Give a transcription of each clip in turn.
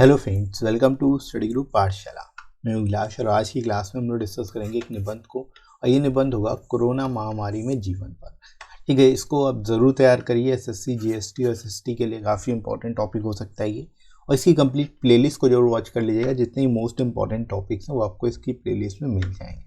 Hello friends, welcome to study group Pathshala. मैं उल्लास और आज की क्लास में हम लोग डिस्कस करेंगे एक निबंध को, और ये निबंध होगा कोरोना महामारी में जीवन पर। ठीक है, इसको आप ज़रूर तैयार करिए। एसएससी, जीएसटी और एसएसटी के लिए काफ़ी इंपॉर्टेंट टॉपिक हो सकता है ये। और इसकी कंप्लीट प्लेलिस्ट को जरूर वॉच कर लीजिएगा। जितने मोस्ट इंपॉर्टेंट टॉपिक्स हैं वो आपको इसकी प्लेलिस्ट में मिल जाएंगे।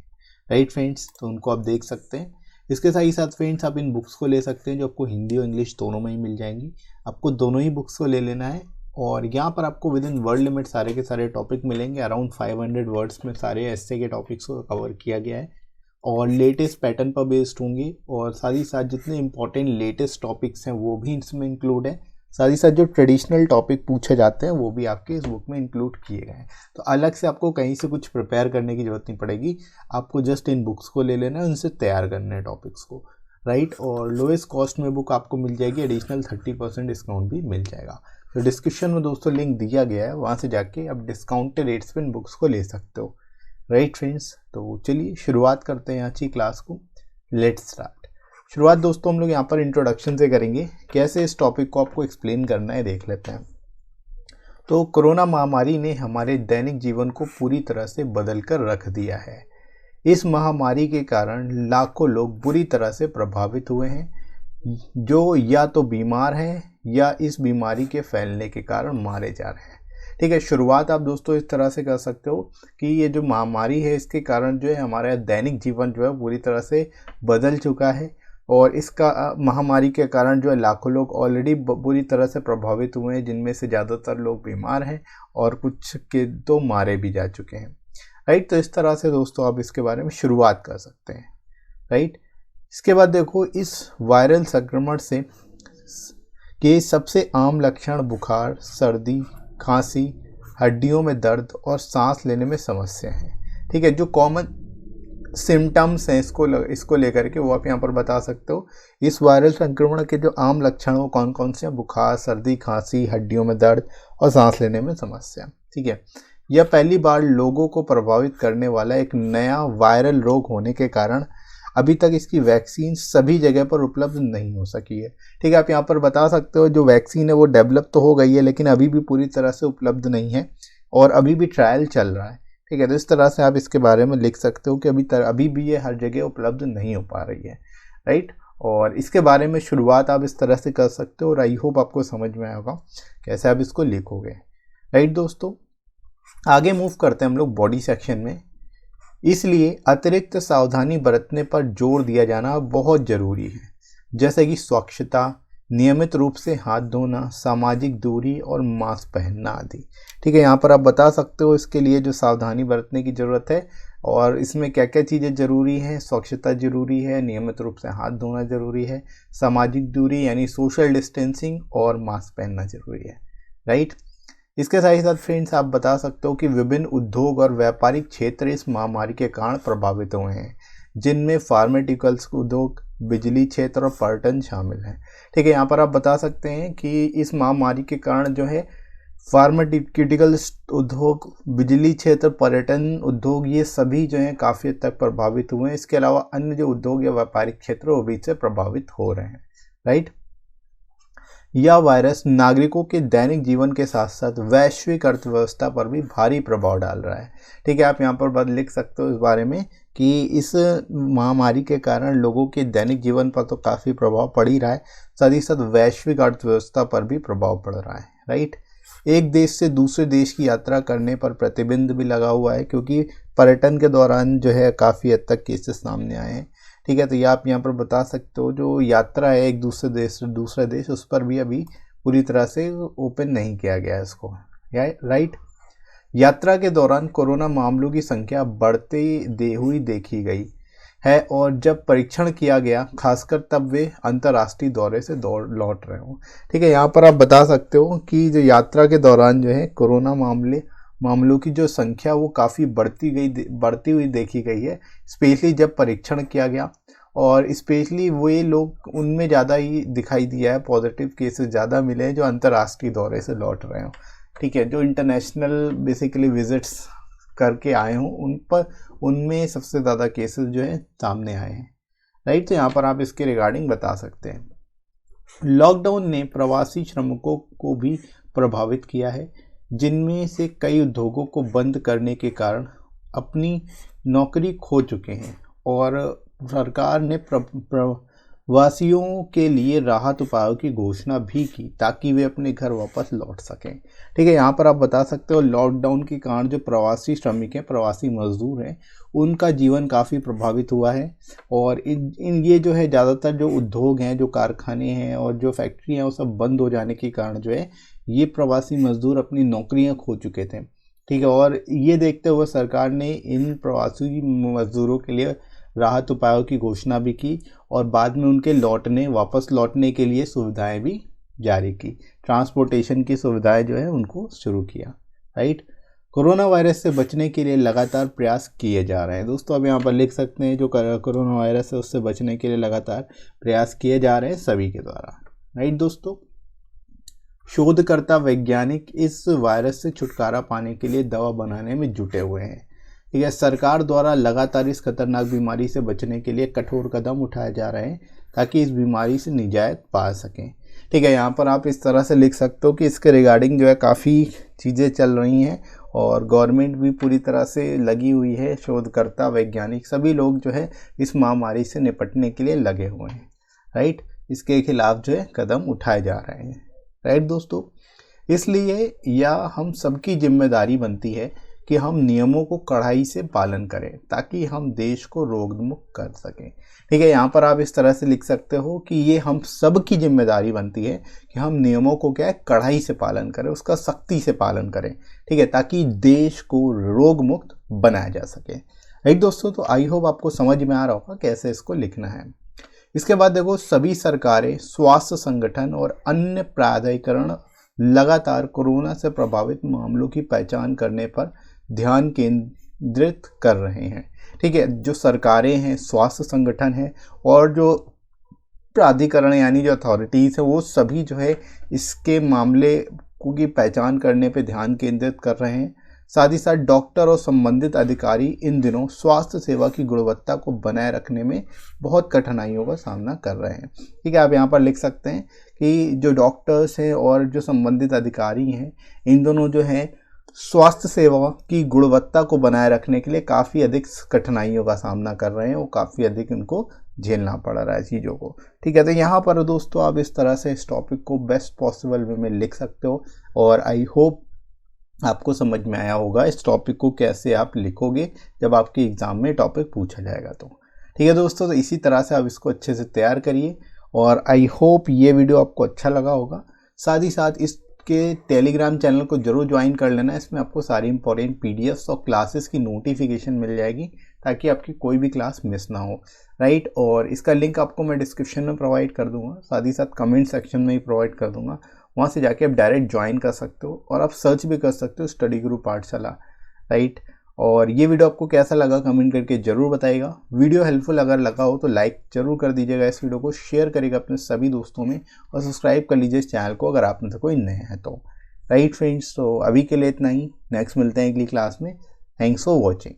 राइट फ्रेंड्स, तो उनको आप देख सकते हैं। इसके साथ ही साथ फ्रेंड्स आप इन बुक्स को ले सकते हैं जो आपको हिंदी और इंग्लिश दोनों में ही मिल जाएंगी। आपको दोनों ही बुक्स को ले लेना है और यहाँ पर आपको विद इन वर्ड लिमिट सारे के सारे टॉपिक मिलेंगे। अराउंड 500 वर्ड्स में सारे एस्से के टॉपिक्स को कवर किया गया है और लेटेस्ट पैटर्न पर बेस्ड होंगे। और साथ ही साथ जितने इंपॉर्टेंट लेटेस्ट टॉपिक्स हैं वो भी इसमें इंक्लूड है। साथ ही साथ जो ट्रेडिशनल टॉपिक पूछे जाते हैं वो भी आपके इस बुक में इंक्लूड किए गए हैं। तो अलग से आपको कहीं से कुछ प्रिपेयर करने की ज़रूरत नहीं पड़ेगी। आपको जस्ट इन बुक्स को ले लेना है, उनसे तैयार करना है टॉपिक्स को। राइट, और लोएस्ट कॉस्ट में बुक आपको मिल जाएगी। एडिशनल 30% डिस्काउंट भी मिल जाएगा। तो डिस्क्रिप्शन में दोस्तों लिंक दिया गया है, वहाँ से जाके आप डिस्काउंटेड रेट्स पे इन बुक्स को ले सकते हो। राइट फ्रेंड्स, तो चलिए शुरुआत करते हैं आज की क्लास को। Let's start. शुरुआत दोस्तों हम लोग यहाँ पर इंट्रोडक्शन से करेंगे। कैसे इस टॉपिक को आपको एक्सप्लेन करना है देख लेते हैं। तो कोरोना महामारी ने हमारे दैनिक जीवन को पूरी तरह से बदल कर रख दिया है। इस महामारी के कारण लाखों लोग बुरी तरह से प्रभावित हुए हैं, जो या तो बीमार हैं या इस बीमारी के फैलने के कारण मारे जा रहे हैं। ठीक है, शुरुआत आप दोस्तों इस तरह से कर सकते हो कि ये जो महामारी है इसके कारण जो है हमारा दैनिक जीवन जो है पूरी तरह से बदल चुका है। और इसका महामारी के कारण जो है लाखों लोग ऑलरेडी बुरी तरह से प्रभावित हुए हैं, जिनमें से ज़्यादातर लोग बीमार हैं और कुछ के तो मारे भी जा चुके हैं। राइट, तो इस तरह से दोस्तों आप इसके बारे में शुरुआत कर सकते हैं। राइट, इसके बाद देखो, इस वायरल संक्रमण से के सबसे आम लक्षण बुखार, सर्दी, खांसी, हड्डियों में दर्द और सांस लेने में समस्या है। ठीक है, जो कॉमन सिम्टम्स हैं इसको लेकर के वो आप यहाँ पर बता सकते हो। इस वायरल संक्रमण के जो आम लक्षण वो कौन कौन से हैं? बुखार, सर्दी, खांसी, हड्डियों में दर्द और सांस लेने में समस्या। ठीक है, यह पहली बार लोगों को प्रभावित करने वाला एक नया वायरल रोग होने के कारण अभी तक इसकी वैक्सीन सभी जगह पर उपलब्ध नहीं हो सकी है। ठीक है, आप यहाँ पर बता सकते हो जो वैक्सीन है वो डेवलप तो हो गई है लेकिन अभी भी पूरी तरह से उपलब्ध नहीं है और अभी भी ट्रायल चल रहा है। ठीक है, तो इस तरह से आप इसके बारे में लिख सकते हो कि अभी भी ये हर जगह उपलब्ध नहीं हो पा रही है। राइट, और इसके बारे में शुरुआत आप इस तरह से कर सकते हो और आई होप आपको समझ में आया होगा कैसे आप इसको लिखोगे। राइट दोस्तों, आगे मूव करते हैं हम लोग बॉडी सेक्शन में। इसलिए अतिरिक्त सावधानी बरतने पर जोर दिया जाना बहुत ज़रूरी है, जैसे कि स्वच्छता, नियमित रूप से हाथ धोना, सामाजिक दूरी और मास्क पहनना आदि। ठीक है, यहाँ पर आप बता सकते हो इसके लिए जो सावधानी बरतने की ज़रूरत है और इसमें क्या क्या चीज़ें ज़रूरी हैं। स्वच्छता ज़रूरी है, नियमित रूप से हाथ धोना ज़रूरी है, सामाजिक दूरी यानी सोशल डिस्टेंसिंग और मास्क पहनना ज़रूरी है। राइट, इसके साथ ही साथ फ्रेंड्स आप बता सकते हो कि विभिन्न उद्योग और व्यापारिक क्षेत्र इस महामारी के कारण प्रभावित हुए हैं, जिनमें फार्मास्यूटिकल्स उद्योग, बिजली क्षेत्र और पर्यटन शामिल हैं। ठीक है, यहाँ पर आप बता सकते हैं कि इस महामारी के कारण जो है फार्मास्यूटिकल उद्योग, बिजली क्षेत्र, पर्यटन उद्योग, ये सभी जो हैं काफ़ी हद तक प्रभावित हुए हैं। इसके अलावा अन्य जो उद्योग या व्यापारिक क्षेत्र वो भी इससे प्रभावित हो रहे हैं। राइट, यह वायरस नागरिकों के दैनिक जीवन के साथ साथ वैश्विक अर्थव्यवस्था पर भी भारी प्रभाव डाल रहा है। ठीक है, आप यहाँ पर बात लिख सकते हो इस बारे में कि इस महामारी के कारण लोगों के दैनिक जीवन पर तो काफ़ी प्रभाव पड़ ही रहा है, साथ ही साथ वैश्विक अर्थव्यवस्था पर भी प्रभाव पड़ रहा है। राइट, एक देश से दूसरे देश की यात्रा करने पर प्रतिबंध भी लगा हुआ है, क्योंकि पर्यटन के दौरान जो है काफ़ी हद तक केसेस सामने आए हैं। ठीक है, तो ये आप यहाँ पर बता सकते हो जो यात्रा है एक दूसरे देश से दूसरे देश, उस पर भी अभी पूरी तरह से ओपन नहीं किया गया है इसको। राइट, यात्रा के दौरान कोरोना मामलों की संख्या बढ़ते हुई देखी गई है और जब परीक्षण किया गया खासकर तब वे अंतर्राष्ट्रीय दौरे से लौट रहे हों। ठीक है, यहाँ पर आप बता सकते हो कि जो यात्रा के दौरान जो है कोरोना मामलों की जो संख्या वो काफ़ी बढ़ती हुई देखी गई है, स्पेशली जब परीक्षण किया गया और स्पेशली वे लोग उनमें ज़्यादा ही दिखाई दिया है, पॉजिटिव केसेस ज़्यादा मिले हैं जो अंतर्राष्ट्रीय दौरे से लौट रहे हों। ठीक है, जो इंटरनेशनल बेसिकली विजिट्स करके आए हों उनमें सबसे ज़्यादा केसेस जो है सामने आए हैं। राइट, तो यहाँ पर आप इसके रिगार्डिंग बता सकते हैं। लॉकडाउन ने प्रवासी श्रमिकों को भी प्रभावित किया है। जिनमें से कई उद्योगों को बंद करने के कारण अपनी नौकरी खो चुके हैं और सरकार ने प्रवासियों के लिए राहत उपायों की घोषणा भी की ताकि वे अपने घर वापस लौट सकें। ठीक है, यहाँ पर आप बता सकते हो लॉकडाउन के कारण जो प्रवासी श्रमिक हैं, प्रवासी मजदूर हैं, उनका जीवन काफ़ी प्रभावित हुआ है और इन ये जो है ज़्यादातर जो उद्योग हैं, जो कारखाने हैं और जो फैक्ट्री हैं, वो सब बंद हो जाने के कारण जो है ये प्रवासी मजदूर अपनी नौकरियां खो चुके थे। ठीक है, और ये देखते हुए सरकार ने इन प्रवासी मजदूरों के लिए राहत उपायों की घोषणा भी की और बाद में उनके वापस लौटने के लिए सुविधाएं भी जारी की, ट्रांसपोर्टेशन की सुविधाएं जो है उनको शुरू किया। राइट, कोरोना वायरस से बचने के लिए लगातार प्रयास किए जा रहे हैं। दोस्तों अब यहाँ पर लिख सकते हैं जो कोरोना वायरस है उससे बचने के लिए लगातार प्रयास किए जा रहे हैं सभी के द्वारा। राइट दोस्तों, शोधकर्ता वैज्ञानिक इस वायरस से छुटकारा पाने के लिए दवा बनाने में जुटे हुए हैं। ठीक है, सरकार द्वारा लगातार इस खतरनाक बीमारी से बचने के लिए कठोर कदम उठाए जा रहे हैं ताकि इस बीमारी से निजात पा सकें। ठीक है, यहाँ पर आप इस तरह से लिख सकते हो कि इसके रिगार्डिंग जो है काफ़ी चीज़ें चल रही हैं और गवर्नमेंट भी पूरी तरह से लगी हुई है, शोधकर्ता वैज्ञानिक सभी लोग जो है इस महामारी से निपटने के लिए लगे हुए हैं। राइट, इसके खिलाफ जो है कदम उठाए जा रहे हैं। राइट दोस्तों, इसलिए यह हम सबकी जिम्मेदारी बनती है कि हम नियमों को कड़ाई से पालन करें ताकि हम देश को रोग मुक्त कर सकें। ठीक है, यहाँ पर आप इस तरह से लिख सकते हो कि ये हम सब की जिम्मेदारी बनती है कि हम नियमों को क्या है कड़ाई से पालन करें, उसका सख्ती से पालन करें। ठीक है, ताकि देश को रोग मुक्त बनाया जा सके। राइट दोस्तों, तो आई होप आपको समझ में आ रहा होगा कैसे इसको लिखना है। इसके बाद देखो, सभी सरकारें, स्वास्थ्य संगठन और अन्य प्राधिकरण लगातार कोरोना से प्रभावित मामलों की पहचान करने पर ध्यान केंद्रित कर रहे हैं। ठीक है, जो सरकारें हैं, स्वास्थ्य संगठन है और जो प्राधिकरण यानी जो अथॉरिटीज़ है वो सभी जो है इसके मामले की पहचान करने पे ध्यान केंद्रित कर रहे हैं। साथ ही साथ डॉक्टर और संबंधित अधिकारी इन दिनों स्वास्थ्य सेवा की गुणवत्ता को बनाए रखने में बहुत कठिनाइयों का सामना कर रहे हैं। ठीक है, आप यहाँ पर लिख सकते हैं कि जो डॉक्टर्स हैं और जो संबंधित अधिकारी हैं, इन दोनों जो हैं स्वास्थ्य सेवा की गुणवत्ता को बनाए रखने के लिए काफ़ी अधिक कठिनाइयों का सामना कर रहे हैं, वो काफ़ी अधिक इनको झेलना पड़ रहा है चीज़ों को। ठीक है, तो यहाँ पर दोस्तों आप इस तरह से इस टॉपिक को बेस्ट पॉसिबल वे में लिख सकते हो और आई होप आपको समझ में आया होगा इस टॉपिक को कैसे आप लिखोगे जब आपके एग्ज़ाम में टॉपिक पूछा जाएगा तो। ठीक है दोस्तों, तो इसी तरह से आप इसको अच्छे से तैयार करिए और आई होप ये वीडियो आपको अच्छा लगा होगा। साथ ही साथ इसके टेलीग्राम चैनल को जरूर ज्वाइन कर लेना, इसमें आपको सारी इंपॉर्टेंट पीडीएफ्स और क्लासेस की नोटिफिकेशन मिल जाएगी ताकि आपकी कोई भी क्लास मिस ना हो। राइट, और इसका लिंक आपको मैं डिस्क्रिप्शन में प्रोवाइड कर दूंगा, साथ ही साथ कमेंट सेक्शन में ही प्रोवाइड कर दूंगा, वहाँ से जाके आप डायरेक्ट ज्वाइन कर सकते हो और आप सर्च भी कर सकते हो स्टडी गुरु पाठशाला। राइट, और ये वीडियो आपको कैसा लगा कमेंट करके ज़रूर बताइएगा। वीडियो हेल्पफुल अगर लगा हो तो लाइक ज़रूर कर दीजिएगा, इस वीडियो को शेयर करिएगा अपने सभी दोस्तों में और सब्सक्राइब कर लीजिए इस चैनल को अगर आप में से कोई नए हैं तो। राइट फ्रेंड्स, तो अभी के लिए इतना ही, नेक्स्ट मिलते हैं अगली क्लास में। Thanks for watching.